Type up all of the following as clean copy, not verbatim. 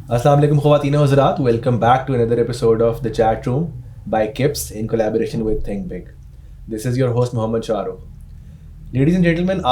Assalamu alaikum khawatine wa Hazrat. Welcome back to another episode of The Chat Room by Kips in collaboration with Think Big. This is your host Mohammad Shahrukh. Ladies and gentlemen,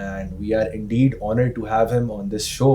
and we are indeed honored to have him on this show.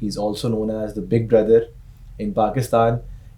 He is also known as the Big Brother in Pakistan.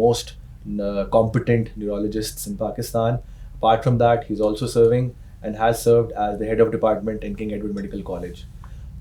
most competent neurologists in Pakistan. Apart from that, he's also serving and has served as the head of department in King Edward Medical College.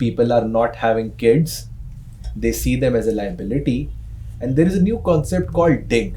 People are not having kids, they see them as a liability, and there is a new concept called DINK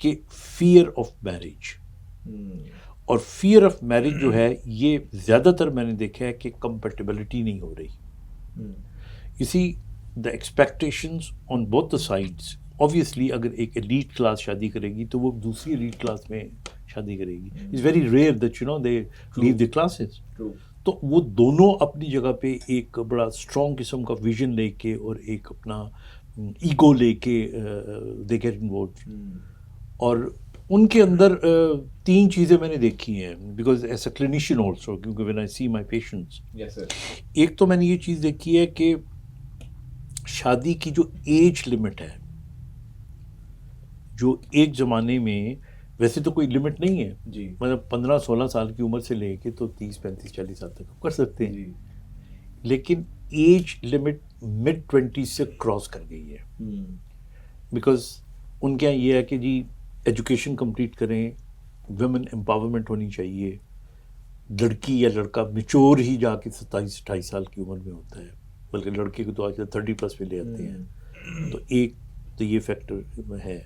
کہ fear of marriage. اور fear of marriage جو ہے یہ زیادہ تر میں نے دیکھا ہے کہ کمپیٹیبلٹی نہیں ہو رہی. اسی the expectations on both the sides. Obviously اگر ایک ایلیٹ کلاس شادی کرے گی تو وہ دوسری ایلیٹ کلاس میں شادی کرے گی. It's very rare that you know they leave the classes. تو وہ دونوں اپنی جگہ پہ ایک بڑا اسٹرانگ قسم کا ویژن لے کے اور ایک اپنا ایگو لے کے دے گیٹ انوالوڈ. اور ان کے اندر تین چیزیں میں نے دیکھی ہیں because as a clinician also, کیونکہ when I see my patients, ایک تو میں نے یہ چیز دیکھی ہے کہ شادی کی جو ایج لمٹ ہے, جو ایک زمانے میں ویسے تو کوئی لمٹ نہیں ہے جی, مطلب 15-16 سال کی عمر سے لے کے تو 30-35-40 سال تک کر سکتے ہیں, لیکن ایج لمٹ مڈ 20 سے کراس کر گئی ہے. بیکاز ان کے یہاں یہ ہے کہ جی ایجوکیشن کمپلیٹ کریں, ویمن امپاورمنٹ ہونی چاہیے. لڑکی یا لڑکا میچور ہی جا کے 27-28 سال کی عمر میں ہوتا ہے, بلکہ لڑکے کو تو آج 30+ پہ لے آتے ہیں. تو ایک تو یہ فیکٹر ہے.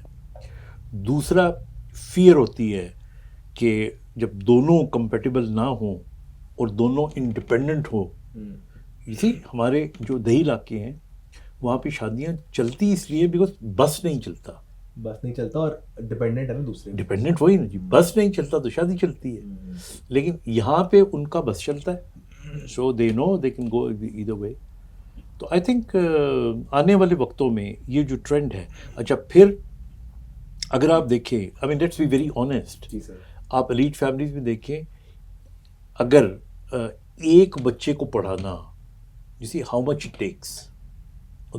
دوسرا فیئر ہوتی ہے کہ جب دونوں کمپیٹیبل نہ ہوں اور دونوں انڈیپینڈنٹ ہوں. اسی ہمارے جو دیہی علاقے ہیں وہاں پہ شادیاں چلتی اس لیے بیکاز بس نہیں چلتا اور ڈپینڈنٹ ہے نا دوسرے, ڈپینڈنٹ وہی نا جی, بس نہیں چلتا تو شادی چلتی ہے. لیکن یہاں پہ ان کا بس چلتا ہے, سو دے نو دے کین گو ایدر وے. تو آئی تھنک آنے والے وقتوں میں یہ جو ٹرینڈ ہے. اچھا پھر اگر آپ دیکھیں, I mean let's be very honest, آپ ایلیٹ فیملیز میں دیکھیں, اگر ایک بچے کو پڑھانا, you see how much it takes,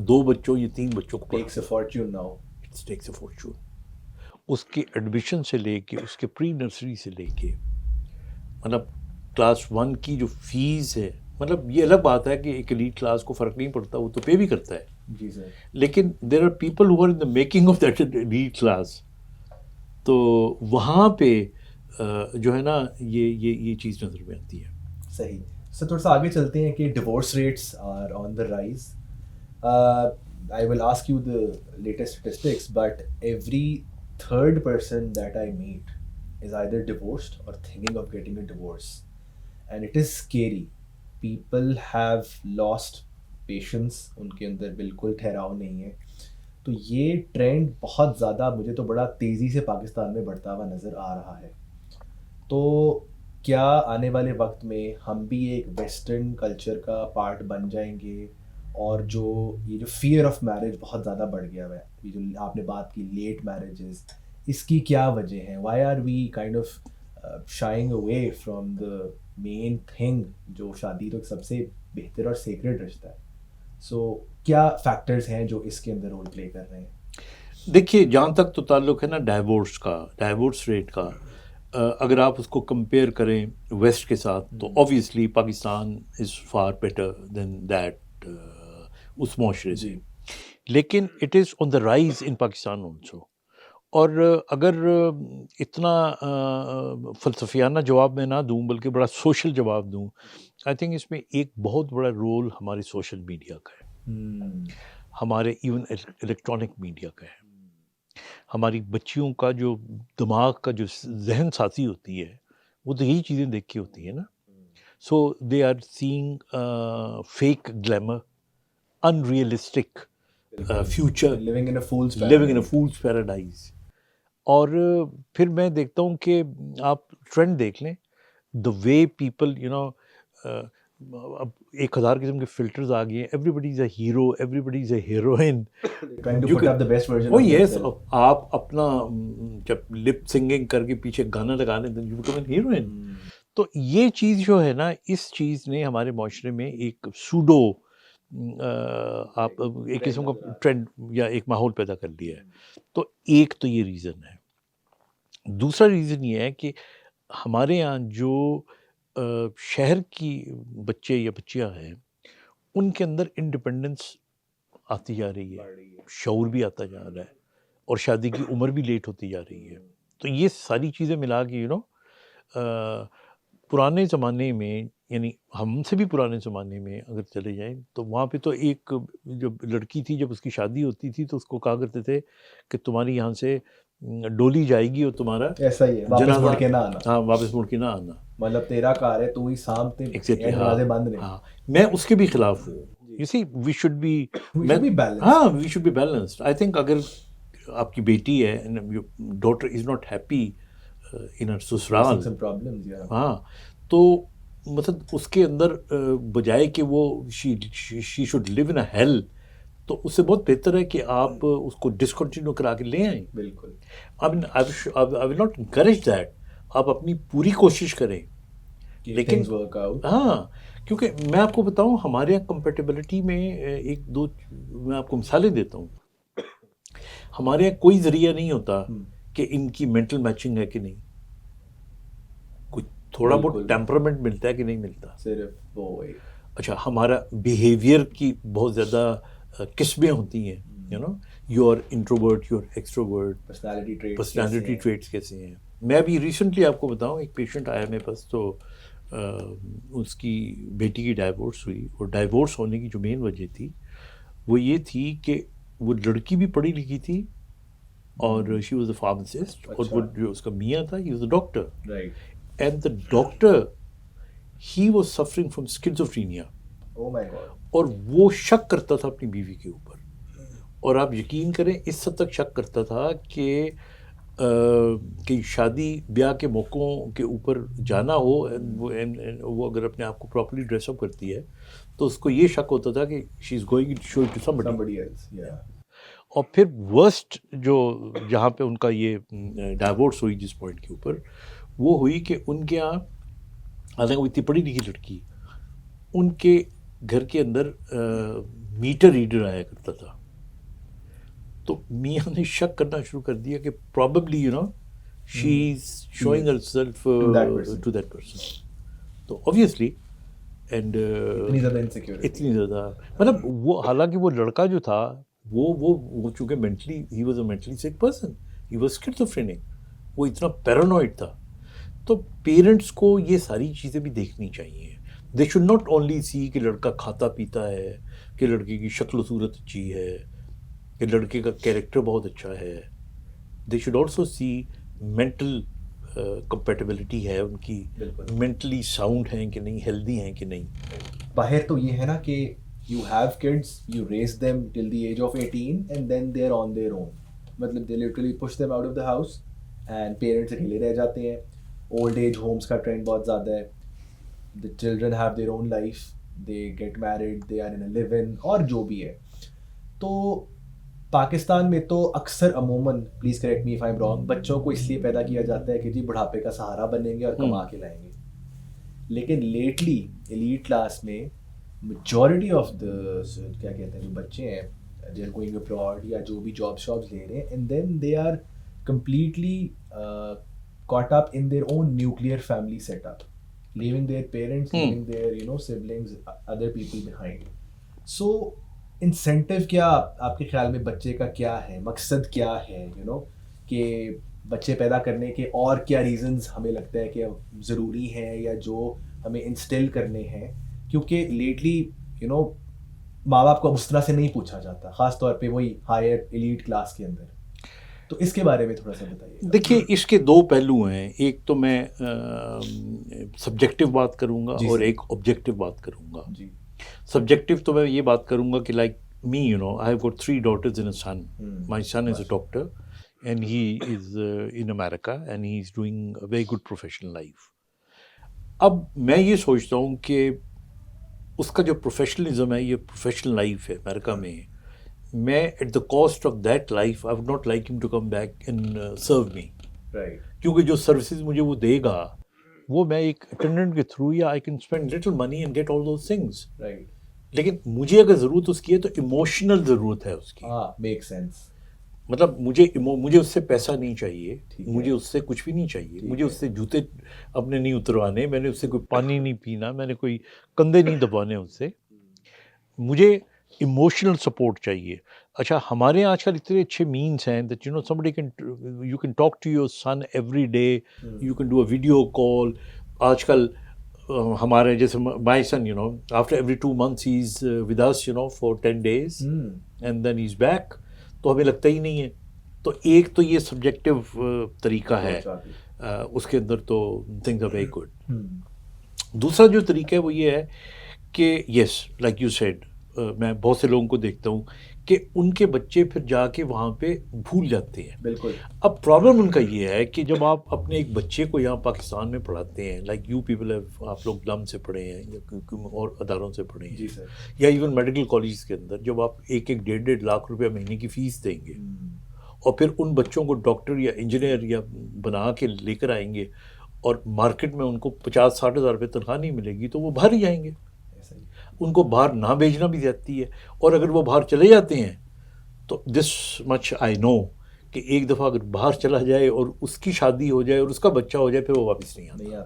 2 بچوں یا 3 بچوں کو takes a fortune now, it's takes a fortune. اس کے ایڈمیشن سے لے کے, اس کے پری نرسری سے لے کے, مطلب کلاس 1 کی جو فیس ہے, مطلب یہ الگ بات ہے کہ ایک ایلیٹ کلاس کو فرق نہیں پڑتا, وہ تو پے بھی کرتا ہے. جی سر. لیکن there are people who are in the making of that elite class. تو وہاں پہ جو ہے نا یہ چیز نظر میں آتی ہے. صحیح سر. تھوڑا سا آگے چلتے ہیں کہ divorce rates are on the rise. I will ask you the latest statistics, but every third person that I meet is either divorced or thinking of getting a divorce, and it is scary. People have lost patience, ان کے اندر بالکل ٹھہراؤ نہیں ہے. تو یہ trend بہت زیادہ مجھے تو بڑا تیزی سے پاکستان میں بڑھتا ہوا نظر آ رہا ہے. تو کیا آنے والے وقت میں ہم بھی ایک ویسٹرن کلچر کا پارٹ بن جائیں گے, اور جو یہ جو فیئر آف میرج بہت زیادہ بڑھ گیا ہوا ہے, یہ جو آپ نے بات کی لیٹ میرجز, اس کی کیا وجہ ہیں؟ Why are we kind of shying away from the main thing جو شادی تو سب سے بہتر اور سیکریٹ رشتہ ہے. سو کیا فیکٹرز ہیں جو اس کے اندر رول پلے کر رہے ہیں؟ دیکھیے جہاں تک تو تعلق ہے نا ڈائیورس ریٹ کا, اگر آپ اس کو کمپیئر کریں ویسٹ کے ساتھ تو obviously Pakistan is far better than that اس معاشرے سے. لیکن it is on the rise in Pakistan also. اور اگر اتنا فلسفیانہ جواب میں نہ دوں بلکہ بڑا سوشل جواب دوں, آئی تھنک اس میں ایک بہت بڑا رول ہمارے سوشل میڈیا کا ہے, ہمارے ایون الیکٹرانک میڈیا کا ہے. ہماری بچیوں کا جو دماغ کا جو ذہن سازی ہوتی ہے وہ تو یہی چیزیں دیکھ کے ہوتی ہیں نا. So they are seeing fake glamour, unrealistic future, living in a fool's paradise. اور پھر میں دیکھتا ہوں کہ آپ ٹرینڈ دیکھ لیں, the way people اب 1000 قسم کے فلٹرز آ گئے ہیں. Everybody is a hero, everybody is a heroine. Yes, آپ اپنا جب لپ سنگنگ کر کے پیچھے گانا لگا لیں یو بیکم این ہیروئن. تو یہ چیز جو ہے نا, اس چیز نے ہمارے معاشرے میں ایک سوڈو آپ ایک قسم کا ٹرینڈ یا ایک ماحول پیدا کر لیا ہے. تو ایک تو یہ ریزن ہے. دوسرا ریزن یہ ہے کہ ہمارے یہاں جو شہر کی بچے یا بچیاں ہیں ان کے اندر انڈیپینڈنس آتی جا رہی ہے, شعور بھی آتا جا رہا ہے, اور شادی کی عمر بھی لیٹ ہوتی جا رہی ہے. تو یہ ساری چیزیں ملا کے پرانے زمانے میں, یعنی ہم سے بھی پرانے زمانے میں اگر چلے جائیں تو وہاں پہ تو ایک جو لڑکی تھی جب اس کی شادی ہوتی تھی تو اس کو کہا کرتے تھے کہ تمہاری یہاں سے ڈولی جائے گی اور تمہارا ایسا ہی ہے، واپس مڑ کے نہ آنا. ہاں واپس مڑ کے نہ آنا. مطلب تیرا کار ہے، تو ہی سامتے دروازے بند نہیں. ہاں میں اس کے بھی خلاف ہوں. You see, we should be balanced. ہاں we should be balanced. I think اگر آپ کی بیٹی ہے and your daughter is not happy in her سسرال، some problems, yeah. ہاں تو مطلب اس کے اندر بجائے کہ وہ she should live in a hell، تو اس سے بہت بہتر ہے کہ آپ اس کو ڈسکنٹینیو کرا کے لے آئیں. بالکل. I will not encourage that. آپ اپنی پوری کوشش کریں، لیکن ہاں کیونکہ میں آپ کو بتاؤں ہمارے یہاں کمپیٹیبلٹی میں ایک دو میں آپ کو مثالیں دیتا ہوں. ہمارے یہاں کوئی ذریعہ نہیں ہوتا کہ ان کی مینٹل میچنگ ہے کہ نہیں، کوئی تھوڑا بہت ٹیمپرامنٹ ملتا ہے کہ نہیں ملتا. صرف وہ اچھا ہمارا بیہیویئر کی بہت زیادہ قسمیں ہوتی ہیں، you know you are introvert, you are extrovert, personality traits کیسے ہیں. میں ابھی ریسنٹلی آپ کو بتاؤں ایک پیشنٹ آیا میرے پاس، تو اس کی بیٹی کی ڈائیورس ہوئی، اور ڈائیورس ہونے کی جو مین وجہ تھی وہ یہ تھی کہ وہ لڑکی بھی پڑھی لکھی تھی اور شی واز اے فارماسسٹ، اور وہ جو اس کا میاں تھا he was a doctor, and the doctor he was suffering from schizophrenia, اور وہ شک کرتا تھا اپنی بیوی کے اوپر. اور آپ یقین کریں اس حد تک شک کرتا تھا کہ شادی بیاہ کے موقعوں کے اوپر جانا ہو، وہ اگر اپنے آپ کو پراپرلی ڈریس اپ کرتی ہے تو اس کو یہ شک ہوتا تھا کہ she is going to show it to somebody else. اور پھر ورسٹ جو جہاں پہ ان کا یہ ڈائیورس ہوئی جس پوائنٹ کے اوپر، وہ ہوئی کہ ان کے یہاں حالانکہ وہ اتنی پڑھی لکھی لڑکی، ان کے گھر کے اندر میٹر ریڈر آیا کرتا تھا. تو میاں نے شک کرنا شروع کر دیا کہ probably you know she is showing herself to that person. تو اوبیسلی اینڈ اتنی زیادہ مطلب وہ، حالانکہ وہ لڑکا جو تھا وہ چونکہ mentally he was a mentally سک پرسن، ہی واز اسکیزوفرینک، وہ اتنا پیرانوئڈ تھا. تو پیرنٹس کو یہ ساری چیزیں بھی دیکھنی چاہیے. دے شوڈ ناٹ اونلی سی کہ لڑکا کھاتا پیتا ہے، کہ لڑکی کی شکل و صورت اچھی ہے، کہ لڑکے کا کیریکٹر بہت اچھا ہے. They should also see mental compatibility ہے ان کی، مینٹلی ساؤنڈ ہیں کہ نہیں، ہیلدی ہیں کہ نہیں. باہر تو یہ ہے نا کہ you have kids, you raise them till the age of 18 and then they're on their own. مطلب they literally push them out of the house and parents اکیلے رہ جاتے ہیں. old age homes کا ٹرینڈ بہت زیادہ ہے. the children have their own life, they get married, they are in a live-in اور جو بھی ہے. تو پاکستان میں تو اکثر عموماً، please correct me if I am wrong, بچوں کو اس لیے پیدا کیا جاتا ہے کہ جی بڑھاپے کا سہارا بنیں گے اور کما کے لائیں گے. لیکن لیٹلی ایلیٹ کلاس میں میجورٹی آف دا کیا کہتے ہیں جو بچے ہیں دے آر گوئنگ ابراڈ یا جو بھی جابس لے رہے ہیں، and then they are completely caught up in their own nuclear family setup, leaving their parents, leaving their siblings, other people behind. So incentive کیا آپ کے خیال میں بچے کا کیا ہے، مقصد کیا ہے، کہ بچے پیدا کرنے کے اور کیا ریزنز ہمیں لگتا ہے کہ ضروری ہیں یا جو ہمیں انسٹل کرنے ہیں؟ کیونکہ لیٹلی ماں باپ کو اب اس طرح سے نہیں پوچھا جاتا، خاص طور پہ وہی ہائر ایلیٹ کلاس کے اندر. تو اس کے بارے میں تھوڑا سا بتائیے. دیکھیے اس کے دو پہلو ہیں، ایک تو میں سبجیکٹو بات کروں گا اور ایک آبجیکٹو بات کروں گا. سبجیکٹو تو میں یہ بات کروں گا کہ like me I have got 3 daughters and a son. My son is a doctor and he is in America and he is doing a very good professional life. اب میں یہ سوچتا ہوں کہ اس کا جو پروفیشنلزم ہے، یہ پروفیشنل لائف ہے امریکہ میں at the cost of that life I would not like them to come back and serve me. کیونکہ جو سروسز مجھے وہ دے گا وہ میں ایک اٹینڈنٹ کے تھرو یا I can spend little money and get all those things. لیکن مجھے اگر ضرورت اس کی ہے تو ایموشنل ضرورت ہے اس کی. Make sense. مطلب مجھے اس سے پیسہ نہیں چاہیے، مجھے اس سے کچھ بھی نہیں چاہیے، مجھے اس سے جوتے اپنے نہیں اتروانے، میں نے اس سے کوئی پانی نہیں پینا، میں نے کوئی کندھے نہیں دبانے اس سے. مجھے ایموشنل سپورٹ چاہیے. اچھا ہمارے یہاں آج کل اتنے اچھے مینس ہیں that somebody you can talk to your son every day, you can do a video call. آج کل ہمارے جیسے my son after every 2 months he's with us for 10 days and then he's back. تو ہمیں لگتا ہی نہیں ہے. تو ایک تو یہ سبجیکٹو طریقہ ہے اس کے اندر تو تھنگز آر ویری گڈ. دوسرا جو طریقہ ہے وہ یہ ہے کہ یس لائک یو سیڈ میں بہت سے لوگوں کو دیکھتا ہوں کہ ان کے بچے پھر جا کے وہاں پہ بھول جاتے ہیں. بالکل. اب پرابلم ان کا یہ ہے کہ جب آپ اپنے ایک بچے کو یہاں پاکستان میں پڑھاتے ہیں لائک یو پیپل آپ لوگ لم سے پڑھے ہیں یا اور اداروں سے پڑھے ہیں یا ایون میڈیکل کالج کے اندر جب آپ 1-1.5 لاکھ روپیہ مہینے کی فیس دیں گے اور پھر ان بچوں کو ڈاکٹر یا انجینئر یا بنا کے لے کر آئیں گے اور مارکیٹ میں ان کو 50-60 ہزار روپے تنخواہ نہیں ملے گی تو وہ باہر ہی جائیں گے. ان کو باہر نہ بھیجنا بھی جاتی ہے اور اگر وہ باہر چلے جاتے ہیں تو دس مچ آئی نو کہ ایک دفعہ اگر باہر چلا جائے اور اس کی شادی ہو جائے اور اس کا بچہ ہو جائے پھر وہ واپس نہیں آتا.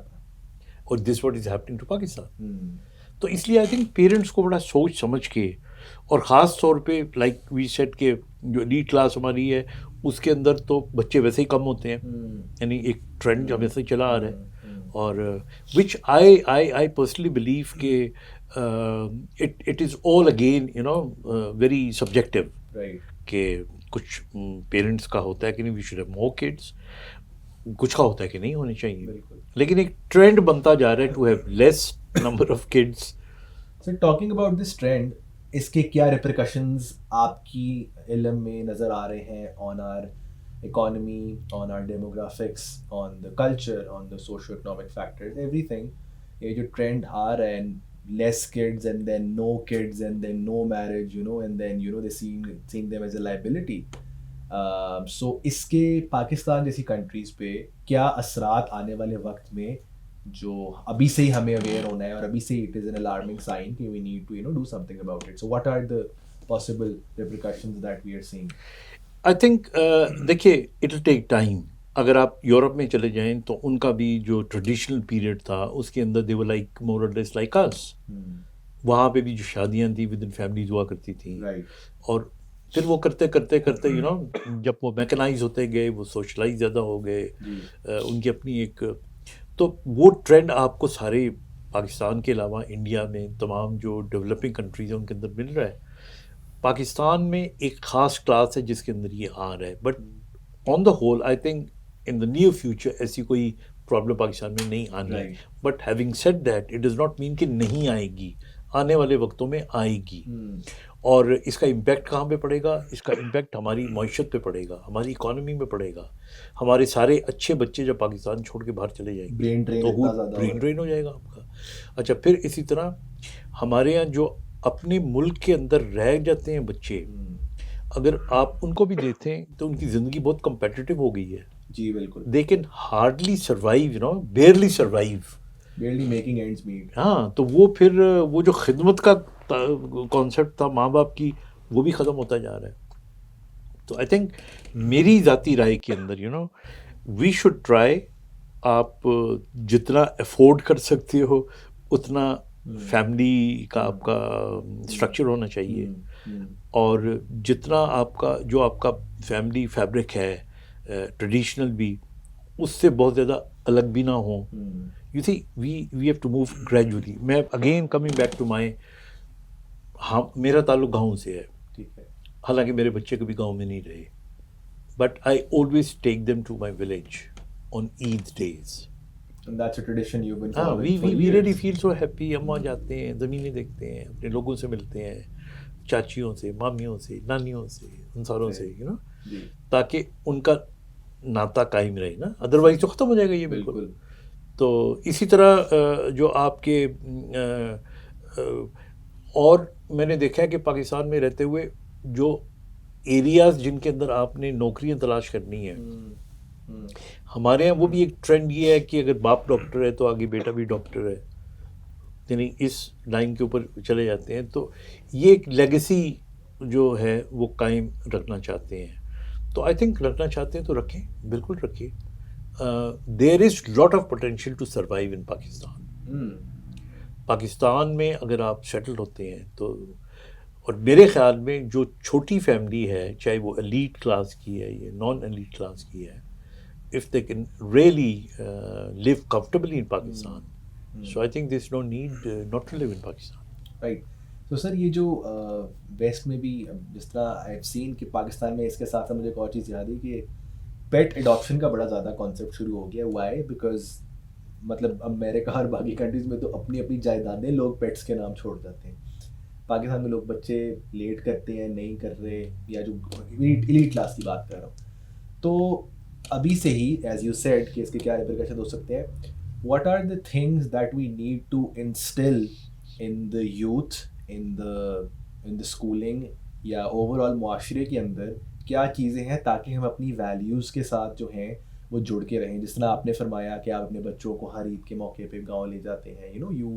اور this what is happening to Pakistan. تو اس لیے آئی تھنک پیرنٹس کو بڑا سوچ سمجھ کے اور خاص طور پہ لائک وی سیٹ کے جو ایلیٹ کلاس ہماری ہے اس کے اندر تو بچے ویسے ہی کم ہوتے ہیں یعنی ایک ٹرینڈ ہمیشہ سے چلا آ رہا ہے اور وچ آئی پرسنلی بلیو کہ it is all again you know very subjective کہ کچھ پیرنٹس کا ہوتا ہے کہ نہیں we should have more kids, کچھ کا ہوتا ہے کہ نہیں ہونے چاہیے, لیکن ایک ٹرینڈ بنتا جا رہا ہے to have less number of kids. So talking about this trend, اس کے کیا ریپریکشنز آپ کی علم میں نظر آ رہے ہیں آن are economy, on our demographics, on the culture, on the socio-economic factors, everything. یہ جو ٹرینڈ آ رہا ہے less kids and then no kids and then no marriage, you know, and then you know they seeing them as a liability. So اس کے پاکستان جیسی countries پہ کیا اثرات آنے والے وقت میں جو ابھی سے ہی ہمیں اویئر ہونا ہے اور ابھی سے it is an alarming sign کہ we need to you know do something about it. So what are the possible repercussions that we are seeing? I think دیکھیے اٹ ول ٹیک ٹائم. اگر آپ Europe میں چلے جائیں تو ان کا بھی جو ٹریڈیشنل پیریڈ تھا اس کے اندر دے ور لائک مور اور لیس لائک اس. وہاں پہ بھی جو شادیاں تھیں ود ان فیملیز ہوا کرتی تھیں اور پھر وہ کرتے کرتے کرتے یو نو جب وہ میکنائز ہوتے گئے وہ سوشلائز زیادہ ہو گئے ان کی اپنی ایک, تو وہ ٹرینڈ آپ کو سارے پاکستان کے علاوہ انڈیا میں تمام جو ڈیولپنگ کنٹریز ہیں ان کے اندر مل رہا ہے. پاکستان میں ایک خاص کلاس ہے جس کے اندر یہ آ رہا ہے, but on the whole I think in the near future ایسی کوئی پرابلم پاکستان میں نہیں آنا ہے. But having said that it does not mean کہ نہیں آئے گی, آنے والے وقتوں میں آئے گی. اور اس کا امپیکٹ کہاں پہ پڑے گا؟ اس کا امپیکٹ ہماری معیشت پہ پڑے گا, ہماری اکانومی میں پڑے گا. ہمارے سارے اچھے بچے جب پاکستان چھوڑ کے باہر چلے جائیں گے تو برین ڈرین ہو جائے گا آپ کا. اچھا, پھر اسی طرح ہمارے یہاں جو اپنے ملک کے اندر رہ جاتے ہیں بچے, اگر آپ ان کو بھی دیکھیں تو ان کی زندگی بہت کمپیٹیٹیو ہو گئی ہے. جی بالکل. They can hardly survive, you know barely survive, barely making ends meet. ہاں, تو وہ پھر وہ جو خدمت کا کانسیپٹ تھا ماں باپ کی وہ بھی ختم ہوتا جا رہا ہے. تو آئی تھنک میری ذاتی رائے کے اندر you know we should try, آپ جتنا افورڈ کر سکتے ہو اتنا فیملی کا آپ کا اسٹرکچر ہونا چاہیے, اور جتنا آپ کا جو آپ کا فیملی فیبرک ہے ٹریڈیشنل بھی اس سے بہت زیادہ الگ بھی نہ ہوں. You see we have to move gradually. میں again coming back to my, ہاں میرا تعلق گاؤں سے ہے, حالانکہ میرے بچے کبھی گاؤں میں نہیں رہے, but I always take them to my village on Eid days. And that's a tradition you've been following for we years. really feel so happy. ہم وہاں جاتے ہیں, زمینیں دیکھتے ہیں, اپنے لوگوں سے ملتے ہیں, چاچیوں سے, مامیوں سے, نانیوں سے, ان ساروں سے, یو نو, تاکہ ان کا ناتا قائم رہے نا, ادروائز تو ختم ہو جائے گا یہ بالکل. تو اسی طرح جو آپ کے اور میں نے دیکھا ہے کہ پاکستان میں رہتے ہوئے جو ایریاز جن کے اندر آپ نے نوکریاں تلاش کرنی ہیں, ہمارے یہاں وہ بھی ایک ٹرینڈ یہ ہے کہ اگر باپ ڈاکٹر ہے تو آگے بیٹا بھی ڈاکٹر ہے, یعنی اس لائن کے اوپر چلے جاتے ہیں. تو یہ ایک لیگیسی جو ہے وہ قائم رکھنا چاہتے ہیں. تو آئی تھنک رکھنا چاہتے ہیں تو رکھیں, بالکل رکھیں. There is lot of potential to survive in Pakistan. Pakistan میں اگر آپ سیٹل ہوتے ہیں تو, اور میرے خیال میں جو چھوٹی فیملی ہے چاہے وہ ایلیٹ کلاس کی ہے یا نان ایلیٹ کلاس کی ہے, if they can really live comfortably in Pakistan. So I think there's no need not to live in Pakistan. Right. تو سر یہ جو ویسٹ میں بھی جس طرح آئی ہیو سین کہ پاکستان میں اس کے ساتھ ساتھ مجھے ایک اور چیز یاد ہے کہ پیٹ اڈاپشن کا بڑا زیادہ کانسیپٹ شروع ہو گیا. وائی؟ بیکاز مطلب امریکہ اور باقی کنٹریز میں تو اپنی اپنی جائیدادیں لوگ پیٹس کے نام چھوڑ جاتے ہیں. پاکستان میں لوگ بچے لیٹ کرتے ہیں, نہیں کر رہے, یا جو ایلیٹ کلاس کی بات کر رہا ہوں. تو ابھی سے ہی ایز یو سیڈ کہ اس کے کیا ریپرکشن ہو سکتے ہیں, what are the things that we need to instill in the youth, in the schooling یا اوور آل معاشرے کے اندر کیا چیزیں ہیں تاکہ ہم اپنی ویلیوز کے ساتھ جو ہیں وہ جڑ کے رہیں. جس طرح آپ نے فرمایا کہ آپ اپنے بچوں کو ہر عید کے موقع پہ گاؤں لے جاتے ہیں, you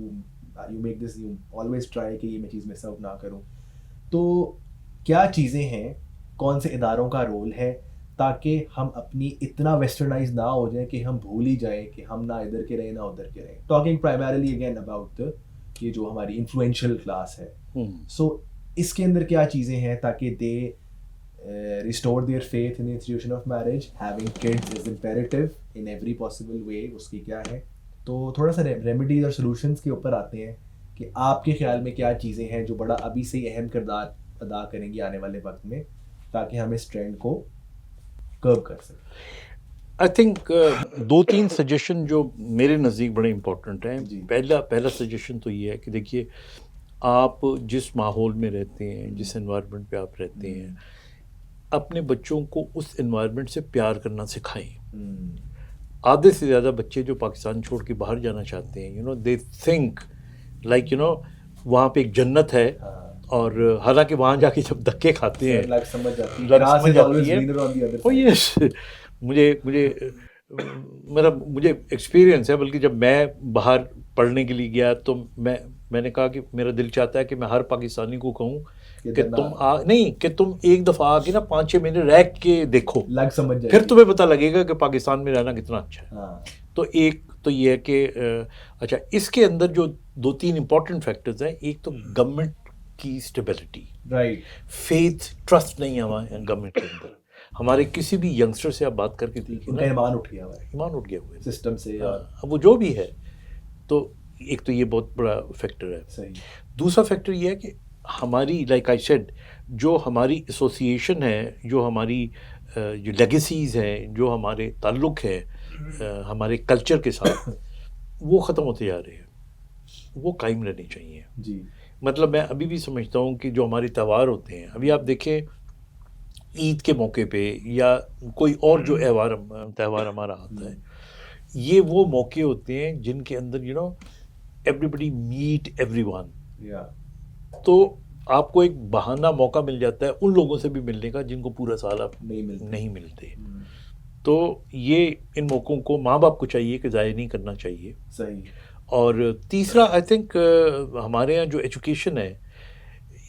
make this, you always try کہ یہ میں چیز مس آؤٹ نہ کروں. تو کیا چیزیں ہیں, کون سے اداروں کا رول ہے تاکہ ہم اپنی اتنا ویسٹرنائز نہ ہو جائیں کہ ہم بھول ہی جائیں کہ ہم نہ ادھر کے رہیں نہ ادھر کے رہیں. ٹاکنگ پرائمرلی اگین اباؤٹ یہ جو ہماری انفلوئنشیل کلاس ہے. سو اس کے اندر کیا چیزیں ہیں تاکہ they restore their faith in institution of marriage, having kids is imperative in every possible way, اس کی کیا ہے. تو تھوڑا سا ریمیڈیز اور سولوشنس کے اوپر آتے ہیں کہ آپ کے خیال میں کیا چیزیں ہیں جو بڑا ابھی سے ہی اہم کردار ادا کریں گی آنے والے وقت میں تاکہ ہم اس ٹرینڈ کو کرب کر سکیں. آئی تھنک 2-3 سجیشن جو میرے نزدیک بڑے امپورٹنٹ ہیں. پہلا سجیشن تو یہ ہے کہ دیکھیے آپ جس ماحول میں رہتے ہیں, جس انوائرمنٹ پہ آپ رہتے ہیں, اپنے بچوں کو اس انوائرمنٹ سے پیار کرنا سکھائیں. آدھے سے زیادہ بچے جو پاکستان چھوڑ کے باہر جانا چاہتے ہیں, دے تھنک لائک وہاں پہ ایک جنت ہے, اور حالانکہ وہاں جا کے جب دھکے کھاتے ہیں سمجھ جاتی ہے. مجھے ایکسپیرینس ہے, بلکہ جب میں باہر پڑھنے کے لیے گیا تو میں نے کہا کہ میرا دل چاہتا ہے کہ میں ہر پاکستانی کو کہوں کہ تم ایک دفعہ آ کے نا 5-6 مہینے رہ کے دیکھو, پھر تمہیں پتہ لگے گا کہ پاکستان میں رہنا کتنا اچھا ہے. تو ایک تو یہ ہے کہ اچھا, اس کے اندر جو 2-3 امپورٹنٹ فیکٹرز ہیں. ایک تو گورنمنٹ کی اسٹیبلٹی, فیتھ, ٹرسٹ نہیں ہے ہمارے گورنمنٹ کے اندر. ہمارے کسی بھی ینگسٹر سے آپ بات کر کے دیکھیں, ایمان اٹھ گیا ہوا ہے سسٹم سے, اب وہ جو بھی ہے. تو ایک تو یہ بہت بڑا فیکٹر ہے. دوسرا فیکٹر یہ ہے کہ ہماری لائک آئی سیڈ جو ہماری ایسوسیشن ہے, جو ہماری جو لیگیسیز ہیں, جو ہمارے تعلق ہے ہمارے کلچر کے ساتھ, وہ ختم ہوتے جا رہے ہیں, وہ قائم رہنے چاہیے. جی مطلب میں ابھی بھی سمجھتا ہوں کہ جو ہمارے تہوار ہوتے ہیں, ابھی آپ دیکھیں عید کے موقع پہ یا کوئی اور جو تہوار ہمارا آتا ہے, یہ وہ موقع ہوتے ہیں جن کے اندر ایوری بڈی میٹ ایوری ون. تو آپ کو ایک بہانہ موقع مل جاتا ہے ان لوگوں سے بھی ملنے کا جن کو پورا سال آپ نہیں ملتے. تو یہ ان موقعوں کو ماں باپ کو چاہیے کہ ضائع نہیں کرنا چاہیے. صحیح. اور تیسرا آئی تھنک ہمارے یہاں جو ایجوکیشن ہے,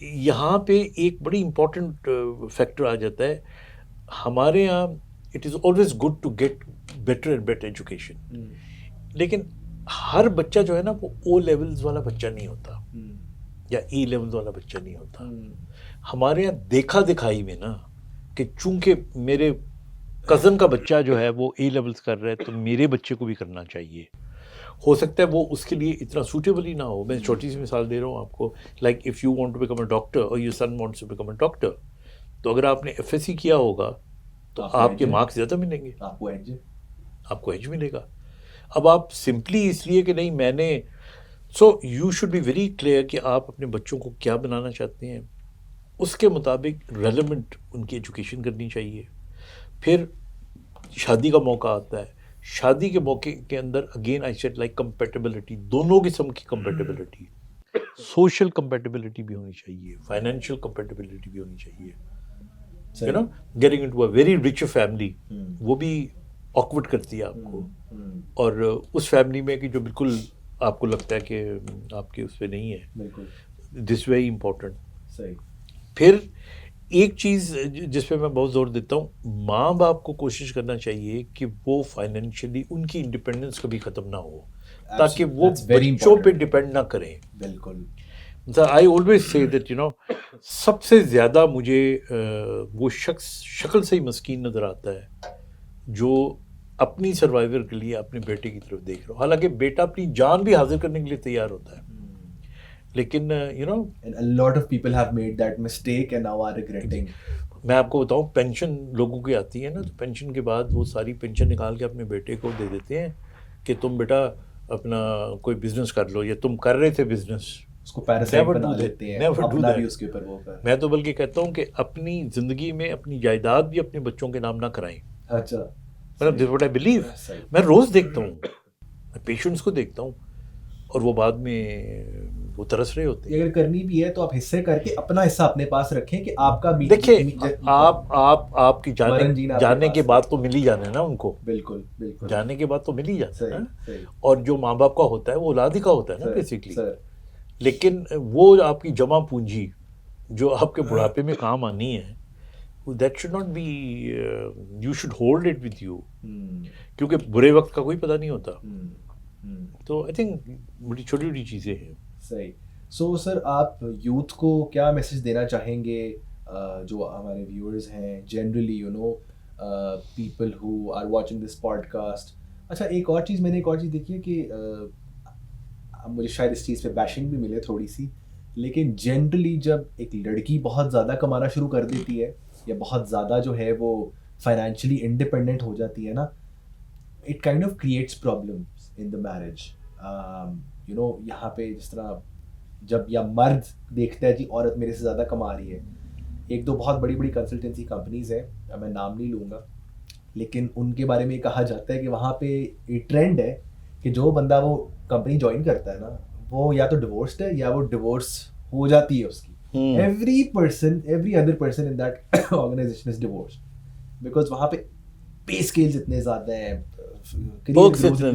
یہاں پہ ایک بڑی امپورٹنٹ فیکٹر آ جاتا ہے. ہمارے یہاں it is always good to get better and better education, لیکن ہر بچہ جو ہے نا وہ او لیولز والا بچہ نہیں ہوتا یا ای لیولز والا بچہ نہیں ہوتا. ہمارے یہاں دیکھا دکھائی میں نا کہ چونکہ میرے کزن کا بچہ جو ہے وہ اے لیولز کر رہا ہے تو میرے بچے کو بھی کرنا چاہیے. ہو سکتا ہے وہ اس کے لیے اتنا سوٹیبل ہی نہ ہو. میں چھوٹی سی مثال دے رہا ہوں آپ کو, like if you want to become a doctor اور your son wants to become a doctor, تو اگر آپ نے FSC کیا ہوگا تو آپ کے مارکس زیادہ ملیں گے, آپ کو ایج ملے گا. اب آپ سمپلی اس لیے کہ نہیں میں نے, so you should be very clear کہ آپ اپنے بچوں کو کیا بنانا چاہتے ہیں, اس کے مطابق ریلیونٹ ان کی ایجوکیشن کرنی چاہیے. پھر شادی کا موقع آتا ہے, شادی کے موقع کے اندر again I said like compatibility, دونوں قسم کی کمپیٹیبلٹی, سوشل کمپیٹیبلٹی بھی ہونی چاہیے, فائنینشیل کمپیٹیبلٹی بھی ہونی چاہیے. Getting into a very rich family, وہ بھی آکورڈ کرتی ہے آپ کو, اور اس فیملی میں کہ جو بالکل آپ کو لگتا ہے کہ آپ کے اس پہ نہیں ہے, دس ویری امپورٹنٹ. پھر ایک چیز جس پہ میں بہت زور دیتا ہوں, ماں باپ کو کوشش کرنا چاہیے کہ وہ فائنینشلی ان کی انڈیپینڈنس کبھی ختم نہ ہو, تاکہ وہ بچوں پہ ڈپینڈ نہ کریں. بالکل. آئی آلویز سے دیٹ سب سے زیادہ مجھے وہ شخص شکل سے ہی مسکین نظر آتا ہے جو اپنی سروائیور کے لیے اپنے بیٹے کی طرف دیکھ رہا ہو, حالانکہ بیٹا اپنی جان بھی حاضر کرنے کے لیے تیار ہوتا ہے, لیکن you know and a lot of people have made that mistake and now are regretting. میں آپ کو بتاؤں پینشن لوگوں کی آتی ہے نا تو پینشن کے بعد وہ ساری پینشن نکال کے اپنے بیٹے کو دے دیتے ہیں کہ تم بیٹا اپنا کوئی بزنس کر لو یا تم کر رہے تھے بزنس. اس کو پیراسائٹ بنا لیتے ہیں, اپنا بھی اس کے اوپر وہ کر. میں تو بلکہ کہتا ہوں کہ اپنی زندگی میں اپنی جائیداد بھی اپنے بچوں کے نام نہ کرائیں. اچھا, مطلب دس واٹ آئی بلیو. میں روز دیکھتا ہوں, میں پیشنٹس کو دیکھتا ہوں اور وہ بعد میں وہ ترس رہے ہوتے ہیں. اگر کرنی بھی ہے تو آپ حصے کر کے اپنا حصہ اپنے پاس رکھیں کہ آپ کا بھی. دیکھیں آپ کی جانے کے بعد تو مل ہی جانا ہے نا ان کو. بالکل بالکل, جانے کے بعد تو مل ہی جانا ہے. اور جو ماں باپ کا ہوتا ہے وہ اولاد ہی کا ہوتا ہے نا بیسکلی. لیکن وہ آپ کی جمع پونجی جو آپ کے بڑھاپے میں کام آنی ہے, that should not be you should hold it with you, کیونکہ برے وقت کا کوئی پتہ نہیں ہوتا. تو آئی تھنک بڑی چھوٹی چھوٹی چیزیں ہیں. صحیح. سو سر آپ یوتھ کو کیا میسج دینا چاہیں گے جو ہمارے ویورز ہیں generally, you know people who are watching this podcast. اچھا, ایک اور چیز دیکھی ہے کہ مجھے شاید اس چیز پہ بیشنگ بھی ملے تھوڑی سی, لیکن جنرلی جب ایک لڑکی بہت زیادہ کمانا شروع کر دیتی ہے یا بہت زیادہ جو ہے وہ فائنینشلی انڈیپینڈنٹ ہو جاتی ہے نا, it kind of creates problems in the marriage. You know یہاں پہ جس طرح جب یا مرد دیکھتا ہے جی عورت میرے سے زیادہ کما رہی ہے, ایک دو بہت بڑی بڑی کنسلٹنسی کمپنیز ہیں, میں نام نہیں لوں گا, لیکن ان کے بارے میں یہ کہا جاتا ہے کہ وہاں پہ ایک ٹرینڈ ہے کہ جو بندہ وہ کمپنی جوائن کرتا ہے نا وہ یا تو ڈیورسڈ ہے یا وہ ڈیورس ہو جاتی ہے اس کی. Every other person in that organization is divorced, because وہاں پہ پے اسکیلز اتنے زیادہ ہیں, پرکس اتنے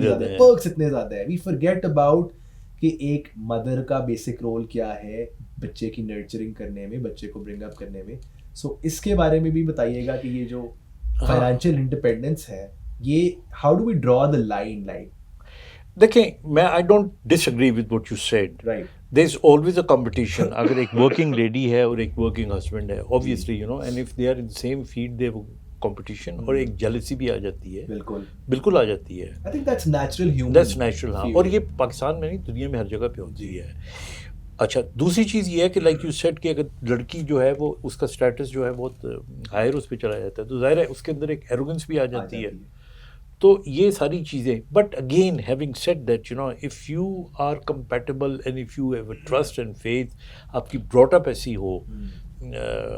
زیادہ ہیں. وی فرگیٹ اباؤٹ کہ ایک مدر کا بیسک رول کیا ہے بچے کی نرچرنگ کرنے میں, بچے کو برنگ اپ کرنے میں. سو اس کے بارے میں بھی بتائیے گا کہ یہ جو فائنینشیل انڈیپینڈنس ہے یہ how do we draw the line. Like دیکھیں, میں I don't disagree with what you said. Right, there is always a competition. اگر ایک ورکنگ لیڈی ہے اور ایک ورکنگ ہسبینڈ ہے, obviously you know, and if they are in same field they competition, اور ایک جیلسی بھی آ جاتی ہے. بالکل آ جاتی ہے. I think that's natural human. That's natural, ہاں. اور یہ پاکستان میں نہیں, دنیا میں ہر جگہ پہ ہوتی ہے. اچھا, دوسری چیز یہ ہے کہ لائک یو سیڈ کہ اگر لڑکی جو ہے وہ اس کا اسٹیٹس جو ہے بہت ہائر اس پہ چلا جاتا ہے تو ظاہر ہے اس کے اندر ایک ایروگنس بھی آ جاتی ہے. تو یہ ساری چیزیں, but again having said that you know if you are compatible and if you have a trust and faith, آپ کی براٹ اپ ایسی ہو.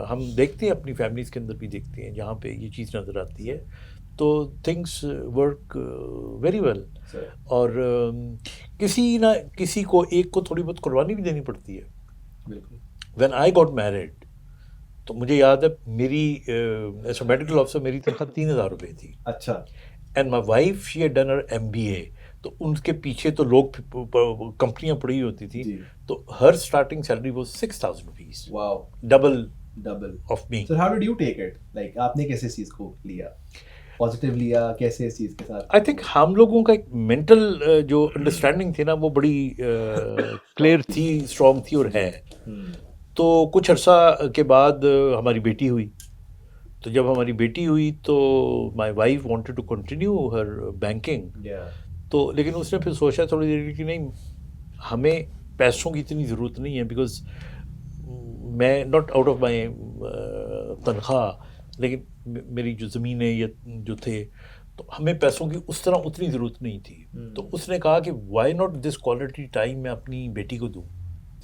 ہم دیکھتے ہیں اپنی فیملیز کے اندر بھی دیکھتے ہیں جہاں پہ یہ چیز نظر آتی ہے, تو تھنگس ورک ویری ویل. اور کسی نہ کسی کو ایک کو تھوڑی بہت قربانی بھی دینی پڑتی ہے. بالکل. وین آئی گاٹ میرڈ تو مجھے یاد ہے میری ایز اے میڈیکل آفیسر میری تنخواہ 3,000 روپے تھی. اچھا. And my wife she had done her MBA, تو ان کے پیچھے تو لوگ کمپنیاں پڑی ہوتی تھیں, تو ہر اسٹارٹنگ سیلری وہ 6,000 rupees. Wow. Double of me. Sir how did you take it, like آپ نے کیسے اس چیز کو لیا, پازیٹیو لیا کیسے اس چیز کے ساتھ؟ آئی تھنک ہم لوگوں کا ایک مینٹل جو انڈرسٹینڈنگ تھی نا وہ بڑی کلیئر تھی, اسٹرانگ تھی اور ہے. تو کچھ عرصہ کے بعد ہماری بیٹی ہوئی. تو جب ہماری بیٹی ہوئی تو my wife wanted to continue her banking. تو لیکن اس نے پھر سوچا تھوڑی دیر کہ نہیں, ہمیں پیسوں کی اتنی ضرورت نہیں ہے, بیکاز میں ناٹ آؤٹ آف مائی تنخواہ, لیکن میری جو زمینیں یا جو تھے تو ہمیں پیسوں کی اس طرح اتنی ضرورت نہیں تھی. تو اس نے کہا کہ why not this quality time میں اپنی بیٹی کو دوں.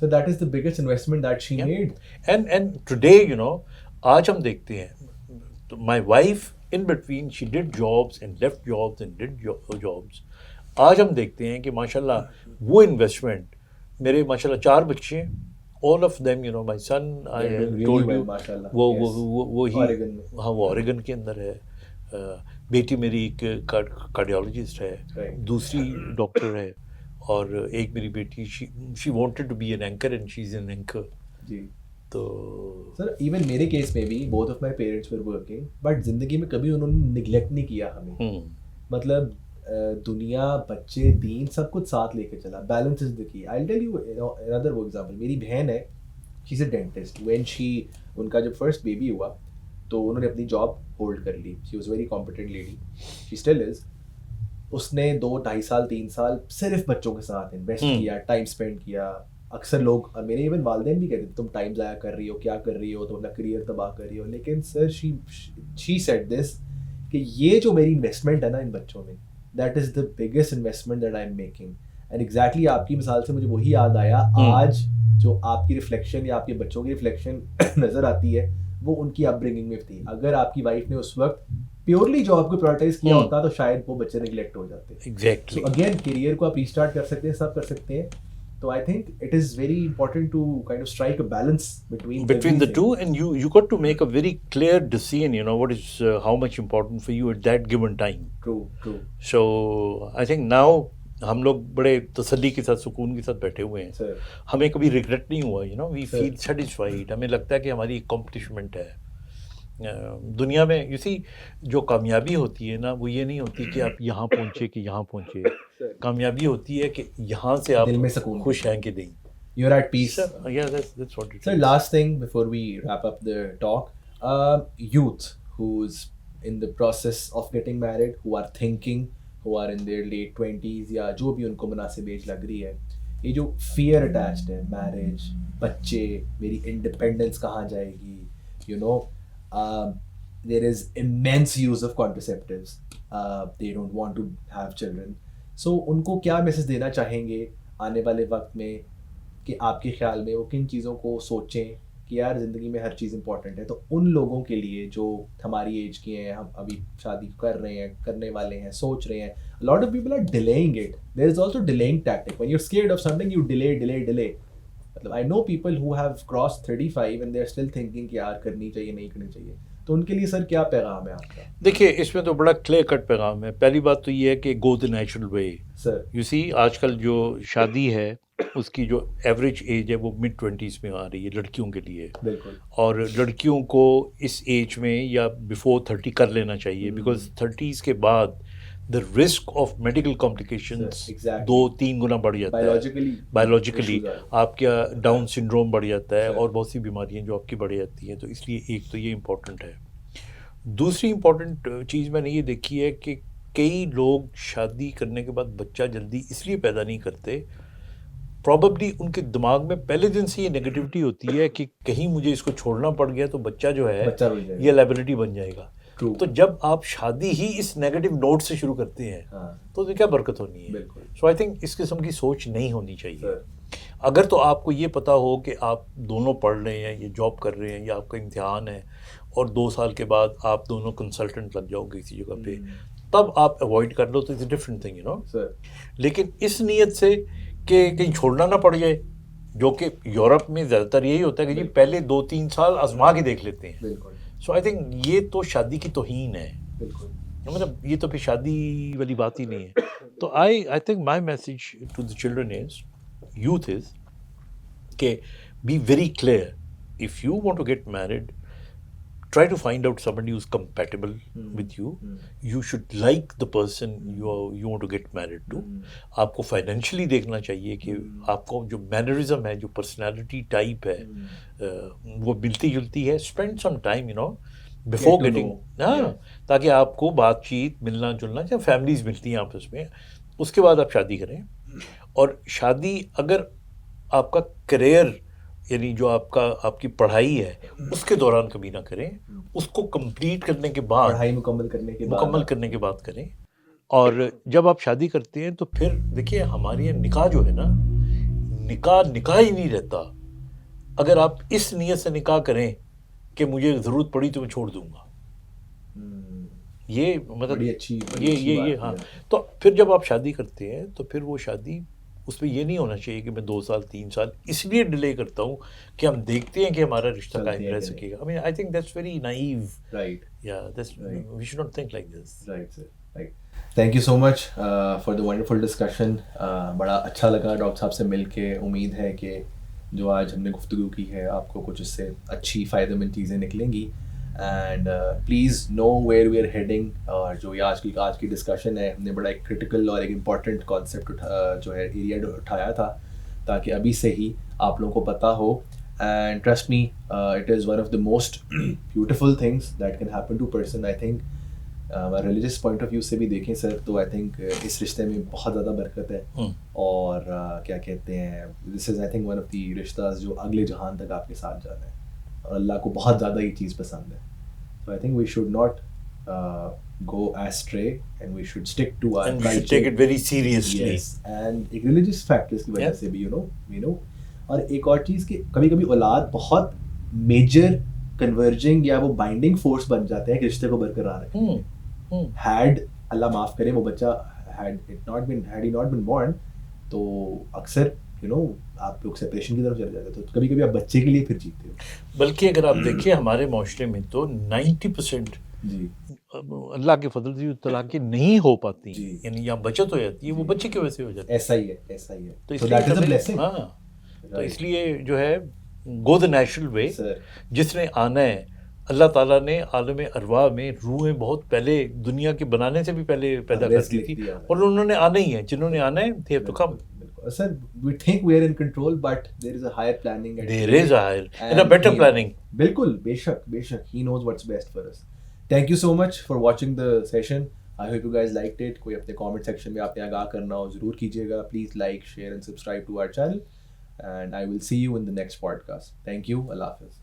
So that is the biggest investment that she made. And today, you know, آج ہم دیکھتے ہیں my wife in between she did jobs and left jobs and did jobs. آج ہم دیکھتے ہیں کہ ماشاءاللہ وہ انویسٹمنٹ, میرے ماشاءاللہ 4 بچے ہیں, all of them, you know, my son, I told you, وہ اوریگن کے اندر ہے. بیٹی میری ایک کارڈیالوجسٹ ہے, دوسری ڈاکٹر ہے, اور ایک میری بیٹی she wanted to be an anchor and she's an anchor. جی. تو سر ایون میرے کیس میں بھی both of my parents were working, but زندگی میں کبھی انہوں نے نگلیکٹ نہیں کیا ہمیں. مطلب دنیا, بچے, دین, سب کچھ ساتھ لے کے چلا. بیلنس از دا کی. I'll tell you another example. میری بہن ہے, she's a dentist. when ان کا جب فرسٹ بیبی ہوا تو انہوں نے اپنی جاب ہولڈ کر لی. she was very competent lady, she still is. اس نے 2-2.5 سال 3 سال صرف بچوں کے ساتھ انویسٹ کیا, ٹائم اسپینڈ کیا, اکثر لوگ میرے ایون والدین بھی کہتے تھے تم ٹائم ضائع کر رہی ہو, کیا کر رہی ہو, تم اپنا کریئر تباہ کر رہی ہو. لیکن سر شی سیڈ دس کہ یہ جو میری انویسٹمنٹ ہے نا ان بچوں میں, that is the biggest investment that I am making. And exactly آپ کی مثال سے مجھے وہی یاد آیا, آج جو آپ کی ریفلیکشن یا آپ کے بچوں کی ریفلیکشن نظر آتی ہے وہ ان کی اپ برنگنگ میں تھی. اگر آپ کی وائف نے اس وقت پیورلی جاب کو پرائورٹائز کیا ہوتا تو شاید وہ بچے نیگلیکٹ ہو جاتے. ایگزیکٹلی. اگین کیریئر کو آپ ریسٹارٹ کر سکتے ہیں, سب کر سکتے ہیں. So I think it is very important to kind of strike a balance between the two, and you got to make a very clear decision, you know, what is how much important for you at that given time. True. So I think now ہم لوگ بڑے تسلی کے ساتھ سکون کے ساتھ بیٹھے ہوئے ہیں, ہمیں کبھی ریگریٹ نہیں ہوا, you know, we feel satisfied. ہمیں لگتا ہے کہ ہماری ایک کمپلیشمنٹ ہے دنیا میں. you see جو کامیابی ہوتی ہے نا وہ یہ نہیں ہوتی کہ آپ یہاں پہنچے کہ یہاں پہنچے, کامیابی ہوتی ہے کہ یہاں سے آپ دل میں سکون, خوش ہیں کہ نہیں, you're at peace. Yeah, that's what it is. So last thing before we wrap up the talk, youth who's in the process of getting married, who are thinking, who are in their late 20s یا جو بھی ان کو مناسب age لگ رہی ہے, یہ جو فیئر اٹیچڈ ہے, میرج, بچے, میری انڈیپینڈنس کہاں جائے گی, you know, there is immense use of contraceptives, they don't want to have children. So ان کو کیا میسج دینا چاہیں گے آنے والے وقت میں کہ آپ کے خیال میں وہ کن چیزوں کو سوچیں کہ یار زندگی میں ہر چیز امپورٹنٹ ہے. تو ان لوگوں کے لیے جو ہماری ایج کے ہیں, ہم ابھی شادی کر رہے ہیں, کرنے والے ہیں, سوچ رہے ہیں, a lot of people are delaying it. There is also delaying tactic. When you're scared of something, you delay. مطلب I know people who have crossed 35 and they're still thinking کہ یار کرنی چاہیے نہیں کرنی چاہیے. تو ان کے لیے سر کیا پیغام ہے آپ کا؟ دیکھیے اس میں تو بڑا کلیئر کٹ پیغام ہے. پہلی بات تو یہ ہے کہ گو the natural way. Sir you سی آج کل جو شادی ہے اس کی جو ایوریج ایج ہے وہ mid 20s میں آ رہی ہے لڑکیوں کے لیے, بالکل, اور لڑکیوں کو اس ایج میں یا بیفور 30 کر لینا چاہیے, بیکاز 30s کے بعد the risk of medical complications 2-3 گنا بڑھ جاتا ہے. بایولوجیکلی آپ کا ڈاؤن سنڈروم بڑھ جاتا ہے اور بہت سی بیماریاں جو آپ کی بڑھ جاتی ہیں. تو اس لیے ایک تو یہ امپورٹنٹ ہے. دوسری امپورٹنٹ چیز میں نے یہ دیکھی ہے کہ کئی لوگ شادی کرنے کے بعد بچہ جلدی اس لیے پیدا نہیں کرتے, پراببلی ان کے دماغ میں پہلے دن سے یہ نیگیٹیوٹی ہوتی ہے کہ کہیں مجھے اس کو چھوڑنا پڑ گیا تو بچہ جو ہے یہ لائبلٹی بن جائے گا. تو جب آپ شادی ہی اس نیگیٹو نوٹ سے شروع کرتے ہیں تو کیا برکت ہونی ہے. سو آئی تھنک اس قسم کی سوچ نہیں ہونی چاہیے. اگر تو آپ کو یہ پتا ہو کہ آپ دونوں پڑھ رہے ہیں یا جاب kar رہے ہیں یا آپ کا امتحان ہے اور 2 سال کے بعد آپ دونوں کنسلٹنٹ لگ جاؤ گے کسی جگہ پہ, تب آپ اوائڈ کر لو تو it's a different thing, you know. لیکن اس نیت سے کہ کہیں چھوڑنا نہ پڑ جائے, جو کہ یورپ میں زیادہ تر یہی ہوتا ہے کہ جی پہلے 2-3 سال آزما کے دیکھ لیتے ہیں. سو آئی تھنک یہ تو شادی کی توہین ہے, مطلب یہ تو پھر شادی والی بات ہی نہیں ہے. تو I think my message to the children is, youth is, کہ be very clear, if you want to get married, try to find out somebody who's compatible with you. You should like the person you want to get married to. آپ کو financially دیکھنا چاہیے کہ آپ کو جو mannerism ہے, جو پرسنالٹی ٹائپ ہے وہ ملتی جلتی ہے. Spend some time, you know, before getting, ہاں, تاکہ آپ کو بات چیت, ملنا جلنا, جب فیملیز ملتی ہیں آپس میں, اس کے بعد آپ شادی کریں. اور شادی اگر آپ کا کریئر یعنی جو آپ کی پڑھائی ہے اس کے دوران کبھی نہ کریں, اس کو کمپلیٹ کرنے کے بعد, پڑھائی مکمل کرنے کے بعد کریں. اور جب آپ شادی کرتے ہیں تو پھر دیکھیے ہمارے یہاں نکاح جو ہے نا, نکاح ہی نہیں رہتا اگر آپ اس نیت سے نکاح کریں کہ مجھے ضرورت پڑی تو میں چھوڑ دوں گا. یہ مطلب یہ ہاں. تو پھر جب آپ شادی کرتے ہیں تو پھر وہ شادی, اس میں یہ نہیں ہونا چاہیے کہ میں 2 سال 3 سال اس لیے ڈیلے کرتا ہوں کہ ہم دیکھتے ہیں کہ ہمارا رشتہ قائم رہ سکے گا. I mean, I think that's very naive. Right. Yeah, we should not think like this. Right, sir. Right. Thank you so much for the wonderful discussion. بڑا اچھا لگا ڈاکٹر صاحب سے مل کے. امید ہے کہ جو آج ہم نے گفتگو کی ہے آپ کو کچھ اس سے اچھی فائدہ مند چیزیں نکلیں گی. And please know where we are heading. اور جو یہ آج کی ڈسکشن ہے, ہم نے بڑا ایک کریٹیکل اور ایک امپورٹنٹ کانسیپٹ جو ہے ایریا اٹھایا تھا تاکہ ابھی سے ہی آپ لوگوں کو پتہ ہو. And trust me, it is one of the most beautiful things that can happen to person. I think religious point of view سے بھی دیکھیں سر تو آئی تھنک اس رشتے میں بہت زیادہ برکت ہے, اور کیا کہتے ہیں, this is I think one of the رشتہ جو اگلے جہان تک آپ کے ساتھ جانا ہے, اور اللہ کو بہت زیادہ یہ چیز پسند ہے. So I think we should not go astray and we should stick to our and we culture. should take it very seriously. Yes. And ایک religious factors کی وجہ سے بھی you know اور ایک اور چیز کہ کبھی کبھی اولاد بہت میجر کنورجنگ یا وہ بائنڈنگ فورس بن جاتے ہیں کہ رشتے کو برقرار رکھیں. Had اللہ معاف کرے وہ بچہ had he not been born تو اکثر آپ لوگ سیپریشن کی طرف چلے جاتے, تو کبھی کبھی آپ بچے کے لیے پھر جیتے ہو. بلکہ اگر آپ دیکھیں ہمارے معاشرے میں تو 90% جی اللہ کے فضل سے جو طلاقیں نہیں ہو پاتی, یعنی یا بچت ہو جاتی ہے, وہ بچے کی وجہ سے ہو جاتی ہے. ایسا ہی ہے. تو اس لیے جو ہے گو دا نیچرل وے. جس نے آنا ہے, اللہ تعالیٰ نے عالم ارواح میں روحیں بہت پہلے دنیا کے بنانے سے بھی پہلے پیدا کر دی تھی, اور انہوں نے آنا ہی ہے, جنہوں نے آنا ہے they have to come. Sir, we think we are in control, but there is a higher planning. There is a higher and a better planning. بالکل بے شک. He knows what's best for us. Thank you so much for watching the session. I hope you guys liked it. کوئی اپنے comment section میں آپ نے آگاہ کرنا ہو ضرور کیجیے گا. Please like, share and subscribe to our channel. And I will see you in the next podcast. Thank you. Allah Hafiz.